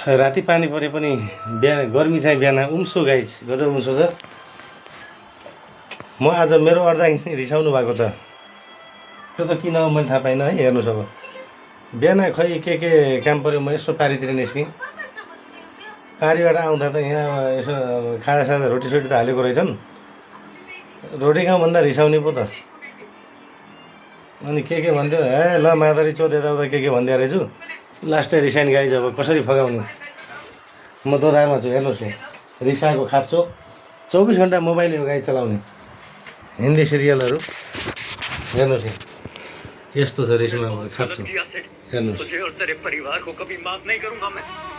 राति पानी परे पनि बिहान गर्मी चाहिँ बिहान उम्सो गाइस गजब उम्सो छ। म आज मेरो अर्दा रिसाउनु भएको छ। त्यो त किन हो मैले थाहा पाइनँ है। हेर्नुहोस् अब बिहान खै के काम पऱ्यो म यसो पारीतिर निस्केँ। पारीबाट आउँदा त यहाँ यसो खाजासाजा रोटीसोटी त हालेको रहेछन्। रोटी खाउँ भन्दा रिसाउने पो त। अनि के भन्थ्यो ए ल मादरी चोद यताउता के भनिदिएको रहेछु। लास्टै रिसाइन गाइज अब कसरी फगाउने। म दोधारमा छु हेर्नुहोस् न। रिसाएको खाप्चो 24 घन्टा मोबाइल हो गाइज चलाउने। हिन्दी सिरियलहरू हेर्नुहोस् न यस्तो छ रिसमा खाप्चो हेर्नुहोस्।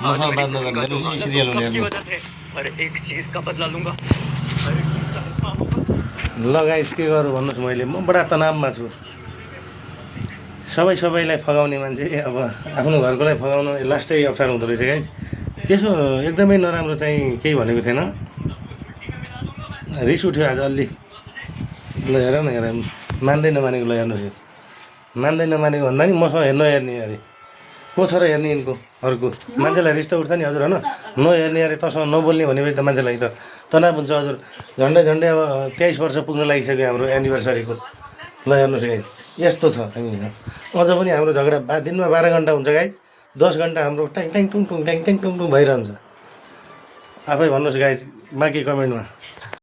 मसँग बात नगर्ने हेर्नुहोस् यी सिरियल हेर्नुहोस्। ल गाइज के गरौँ भन्नुहोस्। मैले म बडा तनावमा छु। सबैलाई फगाउने मान्छे अब आफ्नो घरकोलाई फगाउनु लास्टै अप्ठ्यारो हुँदो रहेछ गाइज। त्यसो एकदमै नराम्रो चाहिँ केही भनेको थिएन। रिस उठ्यो आज अलि। ल हेर न हेर मान्दै नमानेको। ल हेर्नुहोस् यो मान्दै नमानेको भन्दा नि मसँग नहेर्ने अरे को छ र हेर्ने यिनको अर्को मान्छेलाई रिस त उठ्छ नि हजुर होइन। नहेर्ने अरे तसँग नबोल्ने भनेपछि त मान्छेलाई त तनाव हुन्छ हजुर। झन्डै अब 23 वर्ष पुग्न लागिसक्यो हाम्रो एनिभर्सरीको। ल हेर्नुहोस् गाइज यस्तो छ हामी अझ पनि हाम्रो झगडा दिनमा 12 घन्टा हुन्छ गाइज। 10 घन्टा हाम्रो ट्याङ ट्याङ टुङ टुङ ट्याङ ट्याङ टुङ टुङ भइरहन्छ। आफै भन्नुहोस् गाइज माथि कमेन्टमा।